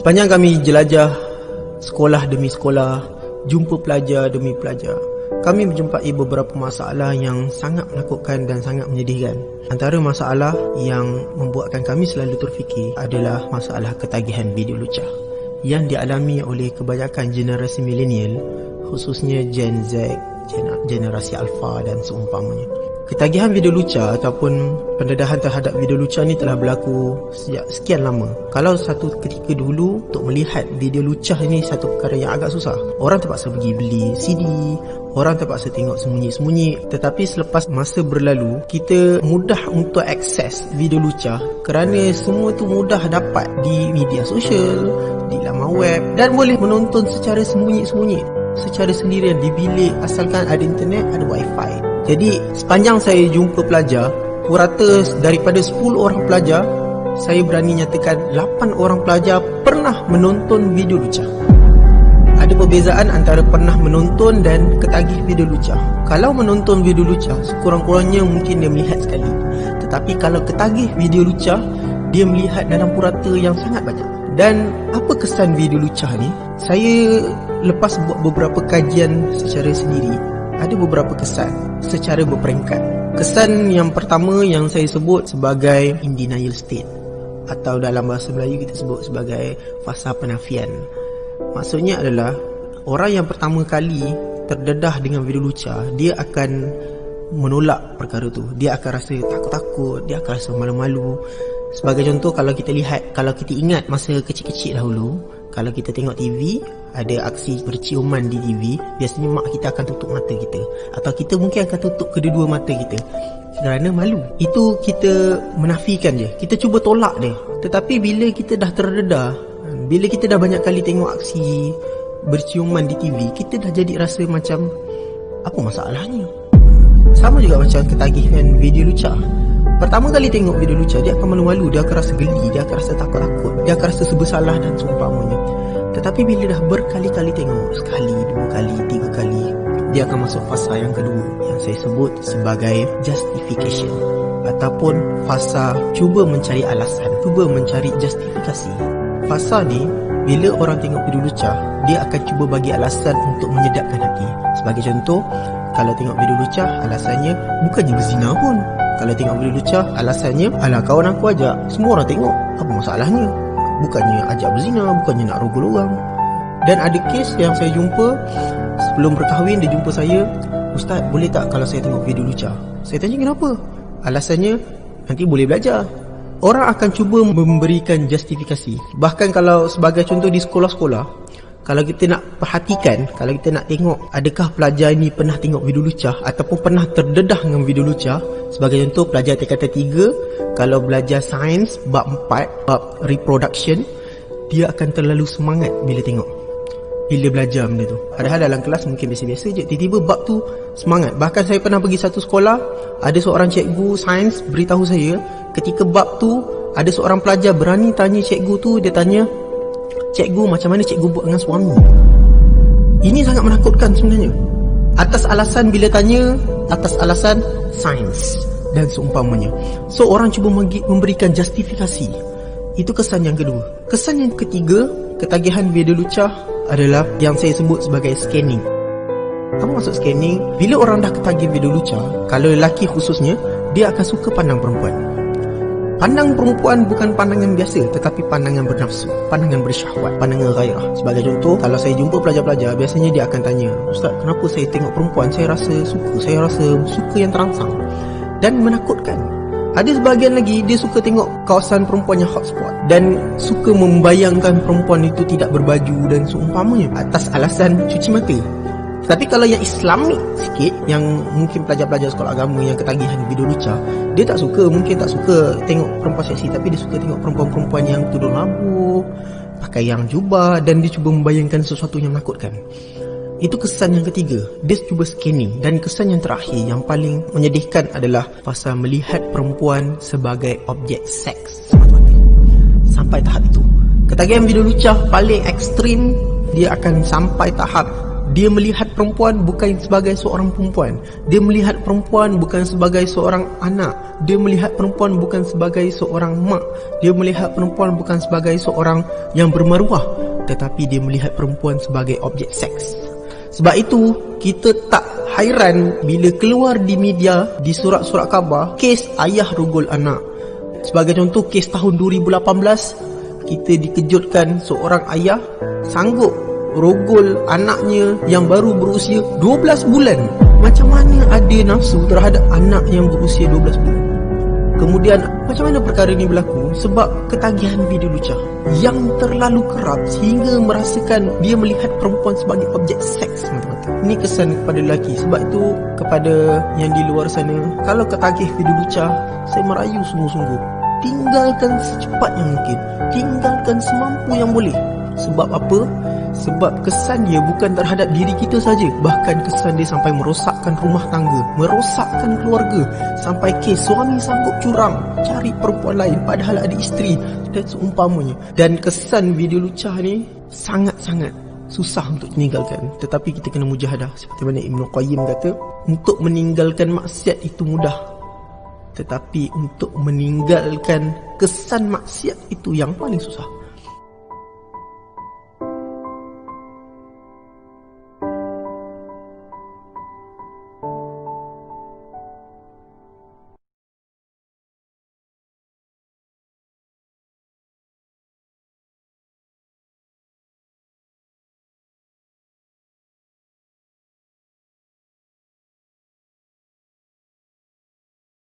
Sepanjang kami jelajah sekolah demi sekolah, jumpa pelajar demi pelajar, kami menjumpai beberapa masalah yang sangat menakutkan dan sangat menyedihkan. Antara masalah yang membuatkan kami selalu terfikir adalah masalah ketagihan video lucah yang dialami oleh kebanyakan generasi milenial, khususnya Gen Z, generasi Alpha dan seumpamanya. Ketagihan video lucah ataupun pendedahan terhadap video lucah ni telah berlaku sejak sekian lama. Kalau satu ketika dulu untuk melihat video lucah ni satu perkara yang agak susah. Orang terpaksa pergi beli CD, orang terpaksa tengok sembunyi-sembunyi. Tetapi selepas masa berlalu, kita mudah untuk akses video lucah kerana semua tu mudah dapat di media sosial, di laman web, dan boleh menonton secara sembunyi-sembunyi, secara sendirian di bilik asalkan ada internet, ada wifi. Jadi sepanjang saya jumpa pelajar, purata daripada 10 orang pelajar, saya berani nyatakan 8 orang pelajar pernah menonton video lucah. Ada perbezaan antara pernah menonton dan ketagih video lucah. Kalau menonton video lucah, sekurang-kurangnya mungkin dia melihat sekali. Tetapi kalau ketagih video lucah, dia melihat dalam purata yang sangat banyak. Dan apa kesan video lucah ni? Saya lepas buat beberapa kajian secara sendiri, ada beberapa kesan secara berperingkat. Kesan yang pertama yang saya sebut sebagai in denial state, atau dalam bahasa Melayu kita sebut sebagai fasa penafian. Maksudnya adalah orang yang pertama kali terdedah dengan video lucah, dia akan menolak perkara tu. Dia akan rasa takut-takut, dia akan rasa malu-malu. Sebagai contoh, kalau kita lihat, kalau kita ingat masa kecil-kecil dahulu, kalau kita tengok TV, ada aksi berciuman di TV, biasanya mak kita akan tutup mata kita, atau kita mungkin akan tutup kedua-dua mata kita kerana malu. Itu kita menafikan je, kita cuba tolak dia. Tetapi bila kita dah terdedah, bila kita dah banyak kali tengok aksi berciuman di TV, kita dah jadi rasa macam, apa masalahnya? Sama juga macam ketagihan video lucah. Pertama kali tengok video lucah, dia akan malu-malu, dia akan rasa geli, dia akan rasa takut-takut, dia akan rasa bersalah dan seumpamanya. Tetapi bila dah berkali-kali tengok, sekali, 2 kali, 3 kali, dia akan masuk fasa yang kedua yang saya sebut sebagai justification, ataupun fasa cuba mencari alasan, cuba mencari justifikasi. Fasa ni, bila orang tengok video lucah, dia akan cuba bagi alasan untuk menyedapkan hati. Sebagai contoh, kalau tengok video lucah, alasannya bukannya berzina pun. Kalau tengok video lucah, alasannya, alah kawan aku ajak, semua orang tengok, apa masalahnya? Bukannya ajak berzina, bukannya nak rogol orang. Dan ada kes yang saya jumpa, sebelum berkahwin dia jumpa saya, "Ustaz, boleh tak kalau saya tengok video lucah?" Saya tanya kenapa? Alasannya, nanti boleh belajar. Orang akan cuba memberikan justifikasi. Bahkan kalau sebagai contoh di sekolah-sekolah, kalau kita nak perhatikan, kalau kita nak tengok adakah pelajar ni pernah tengok video lucah ataupun pernah terdedah dengan video lucah. Sebagai contoh, pelajar tingkatan 3, kalau belajar sains bab 4, bab reproduction, dia akan terlalu semangat bila tengok, bila belajar benda tu. Padahal dalam kelas mungkin biasa-biasa je, tiba-tiba bab tu semangat. Bahkan saya pernah pergi satu sekolah, ada seorang cikgu sains beritahu saya, ketika bab tu ada seorang pelajar berani tanya cikgu tu, dia tanya, "Cikgu, macam mana cikgu buat dengan suami?" Ini sangat menakutkan sebenarnya. Atas alasan, bila tanya, atas alasan sains dan seumpamanya. So orang cuba memberikan justifikasi. Itu kesan yang kedua. Kesan yang ketiga, ketagihan video lucah adalah yang saya sebut sebagai scanning. Apa maksud scanning? Bila orang dah ketagih video lucah, kalau lelaki khususnya, dia akan suka pandang perempuan. Pandang perempuan bukan pandangan biasa, tetapi pandangan bernafsu, pandangan bersyahwat, pandangan gairah. Sebagai contoh, kalau saya jumpa pelajar-pelajar, biasanya dia akan tanya, "Ustaz, kenapa saya tengok perempuan, saya rasa suka yang terangsang dan menakutkan." Ada sebahagian lagi, dia suka tengok kawasan perempuan yang hotspot dan suka membayangkan perempuan itu tidak berbaju dan seumpamanya atas alasan cuci mata. Tapi kalau yang Islamik sikit, yang mungkin pelajar-pelajar sekolah agama yang ketagihan video lucah, dia tak suka, mungkin tak suka tengok perempuan seksi, tapi dia suka tengok perempuan-perempuan yang tudung labuh, pakai yang jubah, dan dia cuba membayangkan sesuatu yang menakutkan. Itu kesan yang ketiga, dia cuba scanning. Dan kesan yang terakhir, yang paling menyedihkan adalah fasa melihat perempuan sebagai objek seks semata-mata. Sampai tahap itu, ketagihan video lucah paling ekstrim, dia akan sampai tahap dia melihat perempuan bukan sebagai seorang perempuan. Dia melihat perempuan bukan sebagai seorang anak. Dia melihat perempuan bukan sebagai seorang mak. Dia melihat perempuan bukan sebagai seorang yang bermaruah, tetapi dia melihat perempuan sebagai objek seks. Sebab itu, kita tak hairan bila keluar di media, di surat-surat khabar, kes ayah rogol anak. Sebagai contoh, kes tahun 2018, kita dikejutkan seorang ayah sanggup rogol anaknya yang baru berusia 12 bulan. Macam mana ada nafsu terhadap anak yang berusia 12 bulan? Kemudian, macam mana perkara ini berlaku? Sebab ketagihan video lucah yang terlalu kerap sehingga merasakan dia melihat perempuan sebagai objek seks mata-mata. Ini kesan kepada lelaki. Sebab itu, kepada yang di luar sana, kalau ketagih video lucah, saya merayu sungguh-sungguh, tinggalkan secepat yang mungkin. Tinggalkan semampu yang boleh. Sebab apa? Sebab kesan dia bukan terhadap diri kita saja, bahkan kesan dia sampai merosakkan rumah tangga, merosakkan keluarga, sampai kes suami sanggup curang cari perempuan lain padahal ada isteri dan seumpamanya. Dan kesan video lucah ni sangat-sangat susah untuk meninggalkan. Tetapi kita kena mujahadah. Seperti mana Ibn Qayyim kata, untuk meninggalkan maksiat itu mudah, tetapi untuk meninggalkan kesan maksiat itu yang paling susah.